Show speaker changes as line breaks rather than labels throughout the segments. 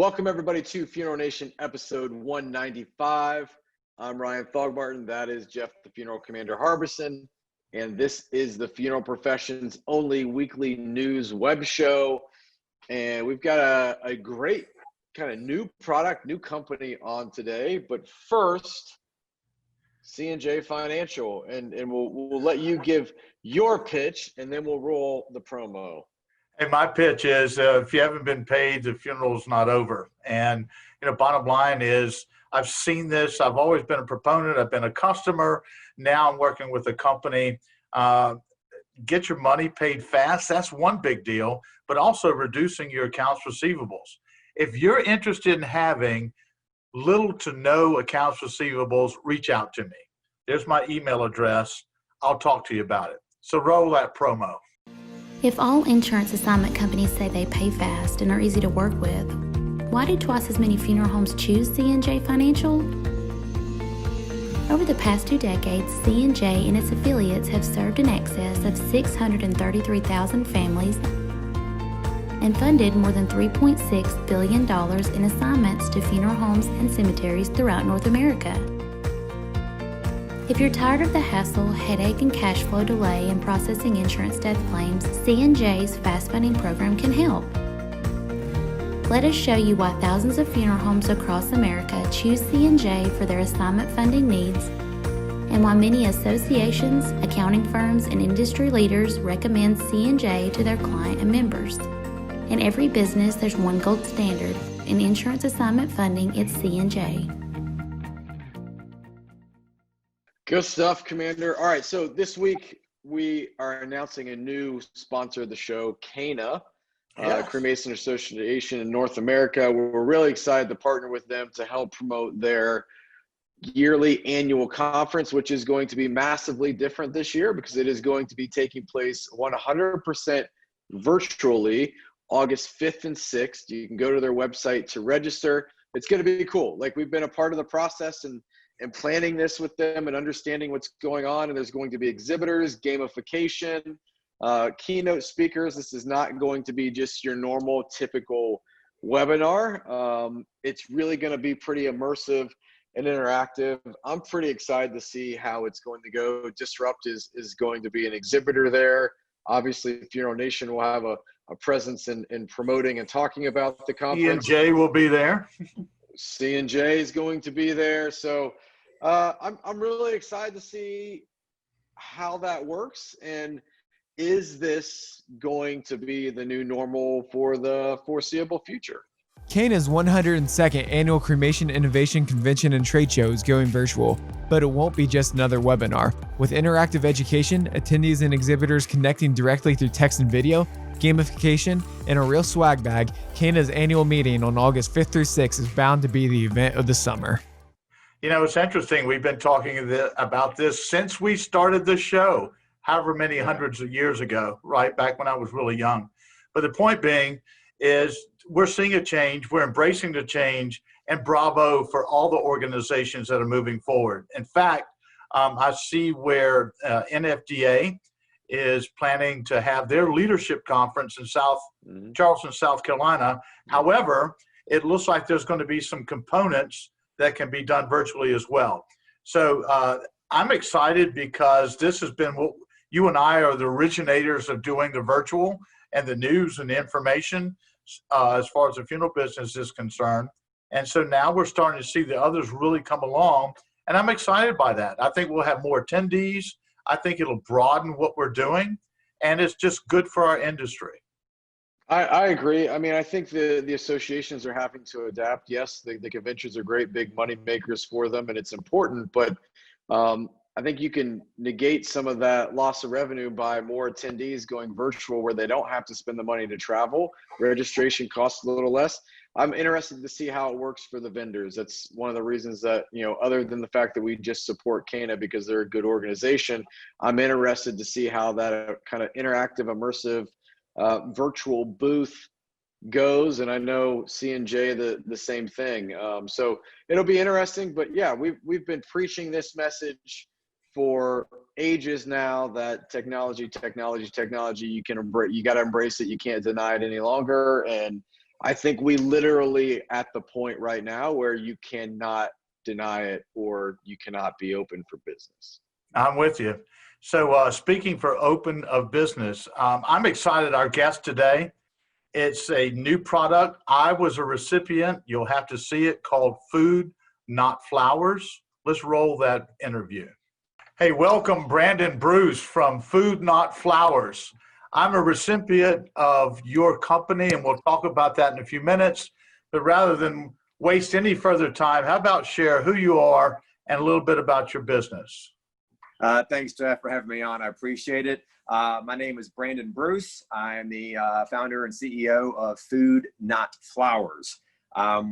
Welcome everybody to Funeral Nation episode 195. I'm Ryan Thogmartin. That is Jeff, the Funeral Commander Harbison. And this is the funeral profession's only weekly news web show. And we've got a great kind of new product, new company on today. But first, C&J Financial. And we'll let you give your pitch and then we'll roll the promo.
Hey, my pitch is if you haven't been paid, the funeral's not over. And, bottom line is I've seen this. I've always been a proponent. I've been a customer. Now I'm working with a company. Get your money paid fast. That's one big deal, but also reducing your accounts receivables. If you're interested in having little to no accounts receivables, reach out to me. There's my email address. I'll talk to you about it. So roll that promo.
If all insurance assignment companies say they pay fast and are easy to work with, why do twice as many funeral homes choose C&J Financial? Over the past 2 decades, C&J and its affiliates have served in excess of 633,000 families and funded more than $3.6 billion in assignments to funeral homes and cemeteries throughout North America. If you're tired of the hassle, headache, and cash flow delay in processing insurance death claims, C&J's Fast Funding program can help. Let us show you why thousands of funeral homes across America choose C&J for their assignment funding needs, and why many associations, accounting firms, and industry leaders recommend C&J to their client and members. In every business, there's one gold standard. In insurance assignment funding, it's C&J.
Good stuff, Commander. All right, so this week we are announcing a new sponsor of the show, CANA,
Yes.
Cremation Association in North America. We're really excited to partner with them to help promote their yearly annual conference, which is going to be massively different this year because it is going to be taking place 100% virtually August 5th and 6th. You can go to their website to register. It's going to be cool. Like, we've been a part of the process and planning this with them and understanding what's going on. And there's going to be exhibitors, gamification, keynote speakers. This is not going to be just your normal, typical webinar. It's really going to be pretty immersive and interactive. I'm pretty excited to see how it's going to go. Disrupt is going to be an exhibitor there. Obviously, Funeral Nation will have a presence in promoting and talking about the conference.
C&J will be there.
C&J is going to be there. So I'm really excited to see how that works. And is this going to be the new normal for the foreseeable future?
CANA's 102nd Annual Cremation Innovation Convention and Trade Show is going virtual, but it won't be just another webinar. With interactive education, attendees and exhibitors connecting directly through text and video, gamification, and a real swag bag, CANA's annual meeting on August 5th through 6th is bound to be the event of the summer.
It's interesting. We've been talking about this since we started the show, however many hundreds of years ago, right back when I was really young. But the point being is we're seeing a change. We're embracing the change, and bravo for all the organizations that are moving forward. In fact, I see where NFDA is planning to have their leadership conference in Charleston, South Carolina. However, it looks like there's going to be some components that can be done virtually as well. So I'm excited because this has been what you and I are the originators of doing the virtual and the news and the information as far as the funeral business is concerned. And so now we're starting to see the others really come along, and I'm excited by that. I think we'll have more attendees. I think it'll broaden what we're doing, and it's just good for our industry.
I agree. I mean, I think the associations are having to adapt. Yes, the conventions are great, big money makers for them, and it's important. But I think you can negate some of that loss of revenue by more attendees going virtual where they don't have to spend the money to travel. Registration costs a little less. I'm interested to see how it works for the vendors. That's one of the reasons that, other than the fact that we just support CANA because they're a good organization, I'm interested to see how that kind of interactive, immersive virtual booth goes. And I know C&J the same thing. So it'll be interesting. But yeah, we've been preaching this message for ages now that technology, you got to embrace it. You can't deny it any longer. And I think we literally at the point right now where you cannot deny it or you cannot be open for business.
I'm with you. So speaking for open of business, I'm excited. Our guest today, it's a new product. I was a recipient. You'll have to see it, called Food, Not Flowers. Let's roll that interview. Hey, welcome Brandon Bruce from Food Not Flowers. I'm a recipient of your company, and we'll talk about that in a few minutes. But rather than waste any further time, how about share who you are and a little bit about your business?
Thanks, Jeff, for having me on. I appreciate it. My name is Brandon Bruce. I'm the founder and CEO of Food Not Flowers.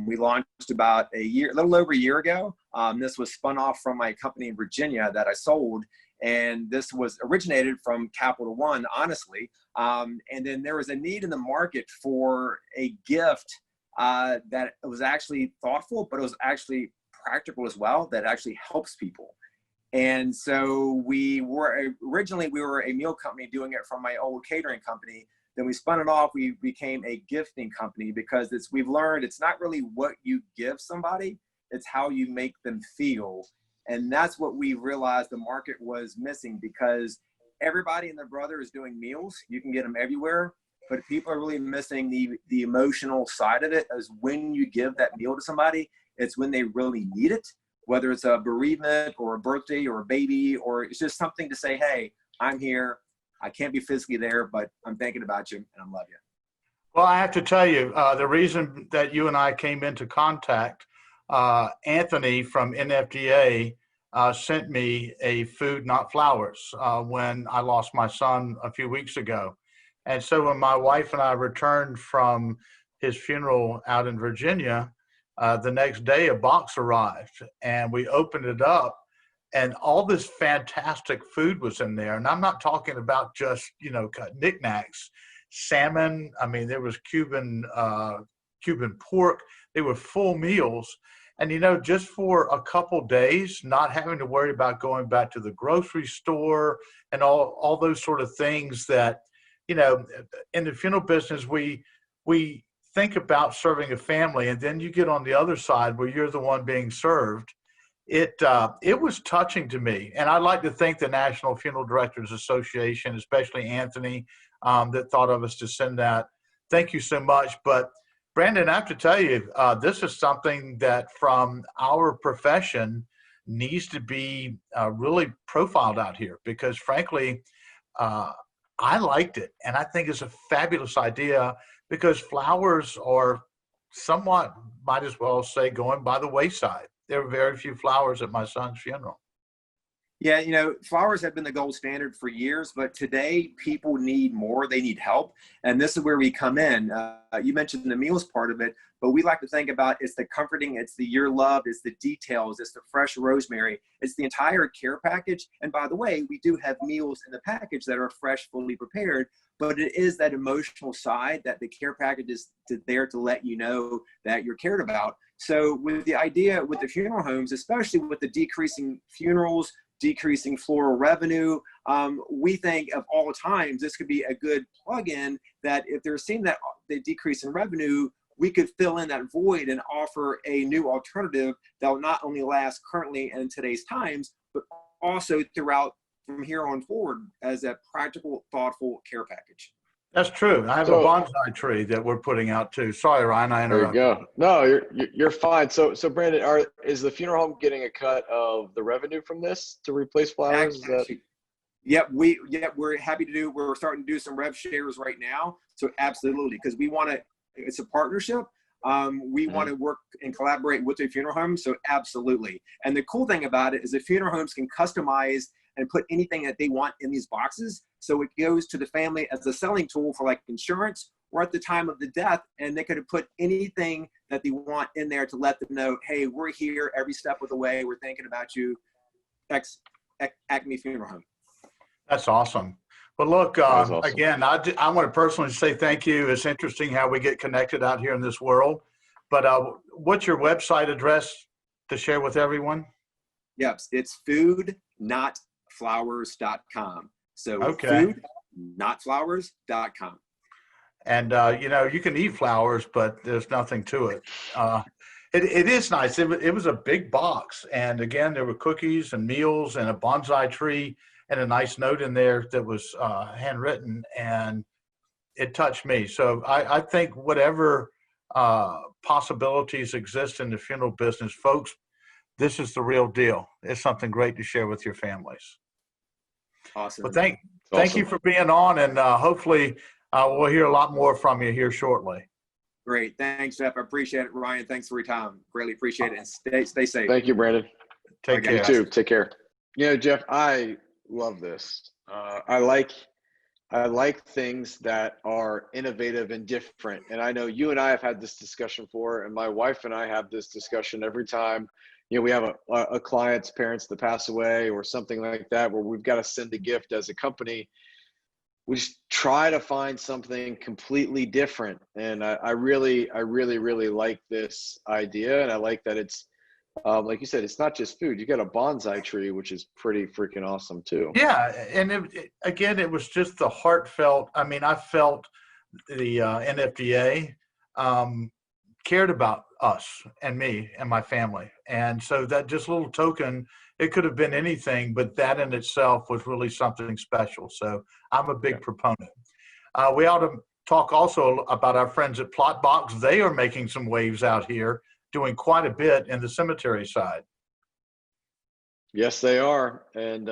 We launched about a little over a year ago. This was spun off from my company in Virginia that I sold. And this was originated from Capital One, honestly. And then there was a need in the market for a gift that was actually thoughtful, but it was actually practical as well, that actually helps people. And so originally we were a meal company doing it from my old catering company. Then we spun it off. We became a gifting company because we've learned it's not really what you give somebody, it's how you make them feel. And that's what we realized the market was missing, because everybody and their brother is doing meals. You can get them everywhere, but people are really missing the emotional side of it. As when you give that meal to somebody, it's when they really need it. Whether it's a bereavement or a birthday or a baby, or it's just something to say, hey, I'm here. I can't be physically there, but I'm thinking about you and I love you.
Well, I have to tell you, the reason that you and I came into contact, Anthony from NFDA sent me a Food Not Flowers when I lost my son a few weeks ago. And so when my wife and I returned from his funeral out in Virginia, the next day a box arrived and we opened it up and all this fantastic food was in there. And I'm not talking about just, knickknacks, salmon. I mean, there was Cuban pork. They were full meals. And, just for a couple days, not having to worry about going back to the grocery store and all those sort of things that, in the funeral business, we think about serving a family, and then you get on the other side where you're the one being served. It was touching to me. And I'd like to thank the National Funeral Directors Association, especially Anthony, that thought of us to send that. Thank you so much. But Brandon, I have to tell you, this is something that from our profession needs to be really profiled out here, because frankly, I liked it. And I think it's a fabulous idea, because flowers are somewhat, might as well say, going by the wayside. There were very few flowers at my son's funeral.
Yeah, flowers have been the gold standard for years, but today people need more. They need help. And this is where we come in. You mentioned the meals part of it, but we like to think about it's the comforting, it's the you're loved, it's the details, it's the fresh rosemary, it's the entire care package. And by the way, we do have meals in the package that are fresh, fully prepared, but it is that emotional side that the care package is there to let you know that you're cared about. So with the idea with the funeral homes, especially with the decreasing funerals, decreasing floral revenue, we think of all times this could be a good plug-in, that if they're seeing that the decrease in revenue, we could fill in that void and offer a new alternative that will not only last currently in today's times, but also throughout from here on forward as a practical, thoughtful care package.
That's true. I have a bonsai tree that we're putting out too. Sorry, Ryan, I interrupted.
There you go. No, you're fine. So Brandon, is the funeral home getting a cut of the revenue from this to replace flowers?
We're happy to do. We're starting to do some rev shares right now. So absolutely, because we want to. It's a partnership. We want to work and collaborate with the funeral home. So absolutely. And the cool thing about it is the funeral homes can customize and put anything that they want in these boxes. So it goes to the family as a selling tool for like insurance, or at the time of the death, and they could have put anything that they want in there to let them know, hey, we're here every step of the way. We're thinking about you, Acme Funeral Home.
That's awesome. Well, look, awesome. Again, I want to personally say thank you. It's interesting how we get connected out here in this world. But what's your website address to share with everyone?
Yes, it's foodnotflowers.com. So foodnotflowers.com.
And, you know, you can eat flowers, but there's nothing to it. It is nice. It was a big box. And again, there were cookies and meals and a bonsai tree and a nice note in there that was handwritten, and it touched me. So I think whatever possibilities exist in the funeral business, folks, this is the real deal. It's something great to share with your families.
Awesome.
But thank you for being on, and hopefully we'll hear a lot more from you here shortly.
Great. Thanks, Jeff. I appreciate it. Ryan, thanks for your time. Greatly appreciate it. And stay safe.
Thank you, Brandon.
Take care.
You too. Take care. You know, Jeff, I love this. I like things that are innovative and different. And I know you and I have had this discussion before, and my wife and I have this discussion every time, you know, we have a client's parents that pass away or something like that, where we've got to send a gift as a company. We just try to find something completely different. And I really like this idea. And I like that it's, like you said, it's not just food. You got a bonsai tree, which is pretty freaking awesome too.
Yeah. And again, it was just the heartfelt. I mean, I felt the NFDA cared about us and me and my family. And so that just little token, it could have been anything, but that in itself was really something special. So I'm a big proponent. We ought to talk also about our friends at Plotbox. They are making some waves out here, doing quite a bit in the cemetery side.
Yes, they are. And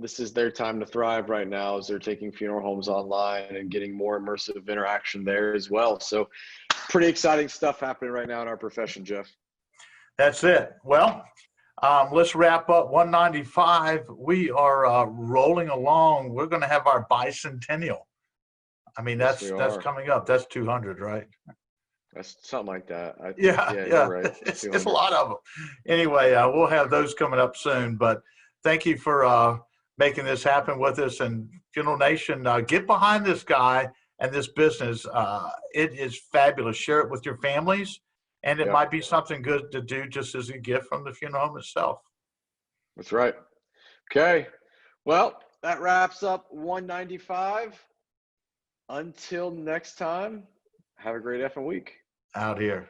this is their time to thrive right now, as they're taking funeral homes online and getting more immersive interaction there as well. So pretty exciting stuff happening right now in our profession, Jeff.
That's it. Well, let's wrap up 195. We are rolling along. We're going to have our bicentennial. I mean, that's coming up. That's 200, right?
That's something like that.
Yeah.
You're right.
It's a lot of them. Anyway, we'll have those coming up soon. But thank you for making this happen with us. And Funeral Nation, get behind this guy and this business. It is fabulous. Share it with your families. And it might be something good to do just as a gift from the funeral home itself.
That's right. Okay. Well, that wraps up 195. Until next time, have a great effing week.
Out here.